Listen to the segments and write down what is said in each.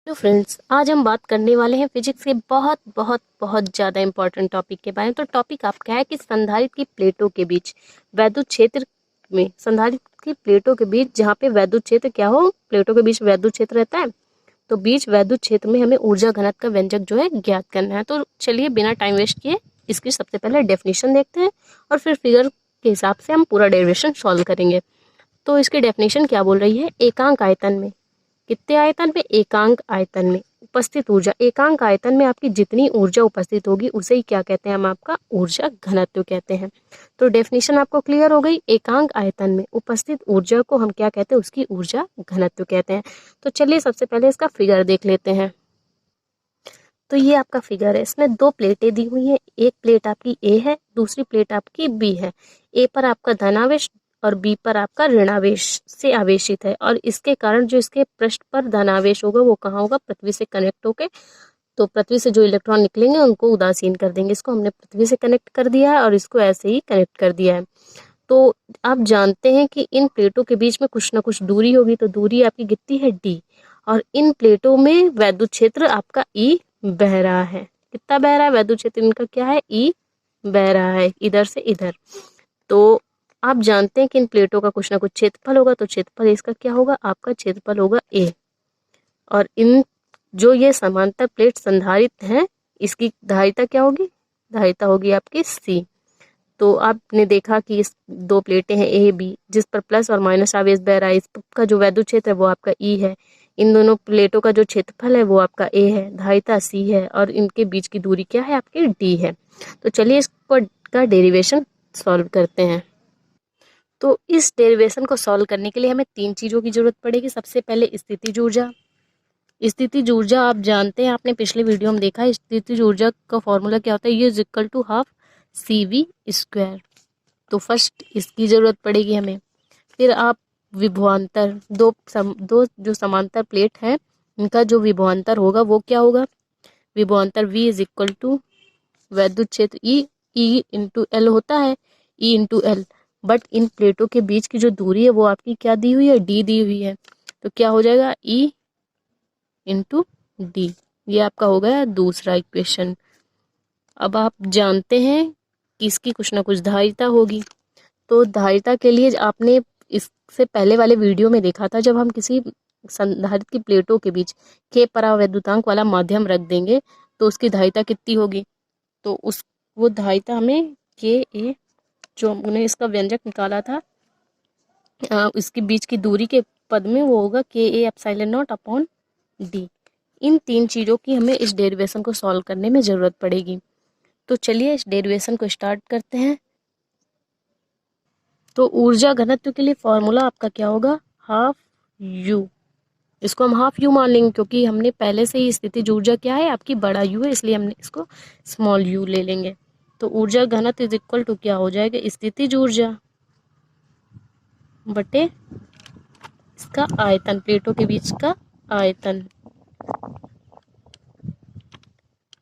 Hello friends, आज हम बात करने वाले हैं फिजिक्स के बहुत बहुत बहुत ज़्यादा इंपॉर्टेंट टॉपिक के बारे में। तो टॉपिक आपका है कि संधारित्र की प्लेटों के बीच वैद्युत क्षेत्र में, संधारित्र की प्लेटों के बीच जहाँ पे वैद्युत क्षेत्र क्या हो, प्लेटों के बीच वैद्युत क्षेत्र रहता है, तो बीच वैद्युत क्षेत्र में हमें ऊर्जा घनत्व का व्यंजक जो है ज्ञात करना है। तो चलिए बिना टाइम वेस्ट किए इसकी सबसे पहले डेफिनेशन देखते हैं और फिर फिगर के हिसाब से हम पूरा डेरिवेशन सॉल्व करेंगे। तो इसकी डेफिनेशन क्या बोल रही है, एकांक आयतन में, कितने आयतन में, एकांक आयतन में उपस्थित ऊर्जा, एकांक आयतन में आपकी जितनी ऊर्जा उपस्थित होगी उसे ही क्या कहते हैं, हम आपका ऊर्जा घनत्व कहते हैं। तो डेफिनेशन आपको क्लियर हो गई, एकांक आयतन में उपस्थित ऊर्जा को हम क्या कहते हैं, उसकी ऊर्जा घनत्व कहते हैं। तो चलिए सबसे पहले इसका फिगर देख लेते हैं। तो ये आपका फिगर है, इसमें दो प्लेटें दी हुई हैं, एक प्लेट आपकी ए है, दूसरी प्लेट आपकी बी है। ए पर आपका धनावेश और बी पर आपका ऋणावेश से आवेशित है, और इसके कारण जो इसके पृष्ठ पर धनावेश होगा वो कहाँ होगा, पृथ्वी से कनेक्ट होके, तो पृथ्वी से जो इलेक्ट्रॉन निकलेंगे उनको उदासीन कर देंगे। इसको हमने पृथ्वी से कनेक्ट कर दिया है और इसको ऐसे ही कनेक्ट कर दिया है। तो आप जानते हैं कि इन प्लेटों के बीच में कुछ ना कुछ दूरी होगी, तो दूरी आपकी कितनी है, डी, और इन प्लेटों में वैद्युत क्षेत्र आपका ई बह रहा है। कितना बह रहा है, वैद्युत क्षेत्र इनका क्या है, ई बह रहा है इधर से इधर। तो आप जानते हैं कि इन प्लेटों का कुछ ना कुछ क्षेत्रफल होगा, तो क्षेत्रफल इसका क्या होगा, आपका क्षेत्रफल होगा ए। और इन जो ये समांतर प्लेट संधारित्र हैं, इसकी धारिता क्या होगी, धारिता होगी आपकी सी। तो आपने देखा कि इस दो प्लेटें हैं ए बी, जिस पर प्लस और माइनस आवेश बह रहा है, इसका जो वैद्युत क्षेत्र है वो आपका ई है। इन दोनों प्लेटों का जो क्षेत्रफल है वो आपका ए है, धारिता सी है, और इनके बीच की दूरी क्या है, आपकी डी है। तो चलिए इसको का डेरिवेशन सॉल्व करते हैं। तो इस डेरिवेशन को सॉल्व करने के लिए हमें तीन चीज़ों की जरूरत पड़ेगी। सबसे पहले स्थितिज ऊर्जा। स्थितिज ऊर्जा आप जानते हैं, आपने पिछले वीडियो में देखा है, स्थितिज ऊर्जा का फॉर्मूला क्या होता है, ये is equal to half C V square. तो फर्स्ट इसकी जरूरत पड़ेगी हमें। फिर आप विभवांतर, दो जो समांतर प्लेट है इनका जो विभवांतर होगा वो क्या होगा, विभवांतर V इज इक्वल टू वैद्युत क्षेत्र ई इंटू एल होता है, E into L. But in प्लेटों के बीच की जो दूरी है वो आपकी क्या दी हुई है, डी दी हुई है। तो क्या हो जाएगा, ई इंटू डी। ये आपका हो गया दूसरा इक्वेशन। अब आप जानते हैं कि इसकी कुछ ना कुछ धारिता होगी। तो धारिता के लिए आपने इससे पहले वाले वीडियो में देखा था, जब हम किसी संधारित्र की प्लेटों के बीच के परावैद्युतांक वाला माध्यम रख देंगे तो उसकी धारिता कितनी होगी। तो उस वो धारिता हमें के ए, जो हमने इसका व्यंजक निकाला था, इसके बीच की दूरी के पद में वो होगा K A epsilon naught upon D. इन तीन चीज़ों की हमें इस डेरिवेशन को सॉल्व करने में ज़रूरत पड़ेगी। तो चलिए इस डेरिवेशन को स्टार्ट करते हैं। तो ऊर्जा घनत्व के लिए फॉर्मूला आपका क्या होगा, हाफ यू। इसको हम हाफ यू मान लेंगे क्योंकि हमने पहले से ही स्थितिज ऊर्जा क्या है आपकी, बड़ा यू है, इसलिए हमने इसको स्मॉल यू ले लेंगे। तो ऊर्जा घनत्व इज इक्वल टू क्या हो जाएगा, स्थितिज ऊर्जा बटे इसका आयतन, प्लेटों के बीच का आयतन।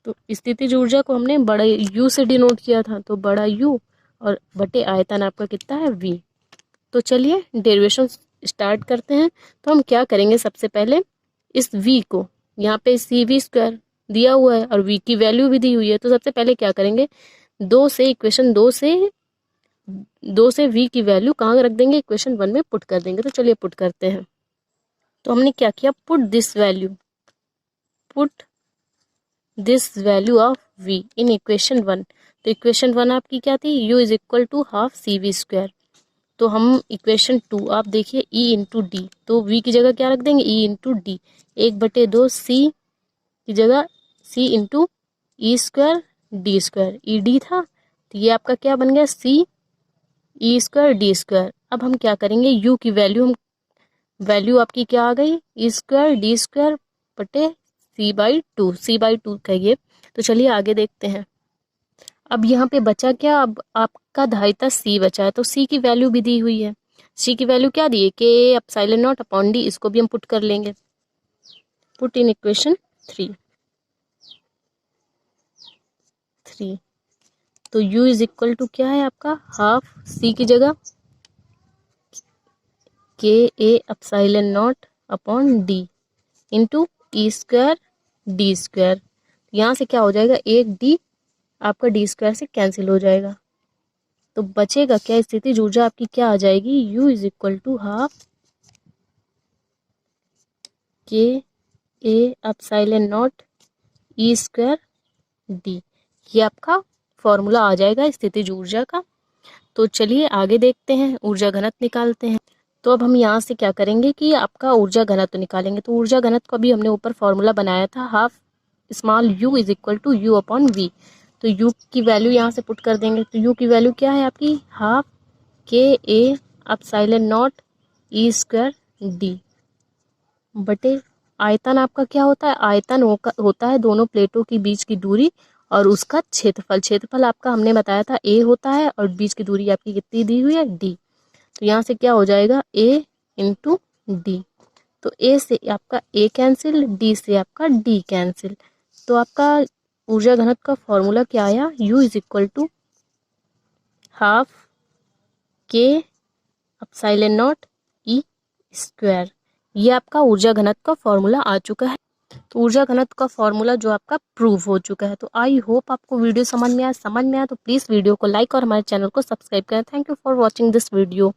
तो स्थितिज ऊर्जा को हमने बड़ा यू से डिनोट किया था, तो बड़ा यू और बटे आयतन आपका कितना है, वी। तो चलिए डेरिवेशन स्टार्ट करते हैं। तो हम क्या करेंगे, सबसे पहले इस v को, यहाँ पे सी वी स्क्वायर दिया हुआ है और v की वैल्यू भी दी हुई है, तो सबसे पहले क्या करेंगे, इक्वेशन दो से v की वैल्यू कहाँ रख देंगे, इक्वेशन 1 में पुट कर देंगे। तो चलिए पुट करते हैं। तो हमने क्या किया, put this value of v in equation 1। तो इक्वेशन 1 आपकी क्या थी, u is equal to half C V square. तो हम इक्वेशन 2 आप देखिए, ई इंटू डी, तो v की जगह क्या रख देंगे, ई इंटू डी, 1/2 सी की जगह C into E square D square, E D था, तो ये आपका क्या बन गया, C E square D square. अब हम क्या करेंगे, यू की वैल्यू आपकी क्या आ गई, ई स्क्वायर डी स्क्वायर बटे सी बाई टू कहिए। तो चलिए आगे देखते हैं। अब यहाँ पे बचा क्या, अब आपका धारिता सी बचा है, तो सी की वैल्यू भी दी हुई है। सी की वैल्यू क्या दी है, के एप्सिलॉन नॉट अपॉन डी, इसको भी हम पुट कर लेंगे, पुट इन इक्वेशन 3। तो u इज इक्वल टू क्या है आपका, हाफ सी की जगह के A epsilon naught upon D into E square D square. यहाँ से क्या हो जाएगा, एक डी आपका डी स्क्वायर से कैंसिल हो जाएगा। तो बचेगा क्या, स्थितिज ऊर्जा आपकी क्या आ जाएगी, U is equal to half K A epsilon naught E square D. ये आपका फॉर्मूला आ जाएगा स्थितिज ऊर्जा का। तो चलिए आगे देखते हैं, ऊर्जा घनत्व निकालते हैं। तो अब हम यहाँ से क्या करेंगे कि आपका ऊर्जा घनत्व निकालेंगे। तो ऊर्जा घनत्व का भी हमने ऊपर फॉर्मूला बनाया था, half small u is equal to U upon V. तो u की वैल्यू यहाँ से पुट कर देंगे। तो u की वैल्यू क्या है आपकी, half K A epsilon naught E square D बटे आयतन आपका क्या होता है, आयतन होता है दोनों प्लेटों के बीच की दूरी और उसका क्षेत्रफल। क्षेत्रफल आपका हमने बताया था a होता है और बीच की दूरी आपकी कितनी दी हुई है, d। तो यहाँ से क्या हो जाएगा, a इंटू डी। तो a से आपका a कैंसिल, d से आपका d कैंसिल। तो आपका ऊर्जा घनत्व का फॉर्मूला क्या आया, u is equal to half K epsilon naught E square. ये आपका ऊर्जा घनत्व का फॉर्मूला आ चुका है। तो ऊर्जा घनत्व का फॉर्मूला जो आपका प्रूव हो चुका है। तो आई होप आपको वीडियो समझ में आया तो प्लीज़ वीडियो को लाइक और हमारे चैनल को सब्सक्राइब करें। Thank you for watching this video.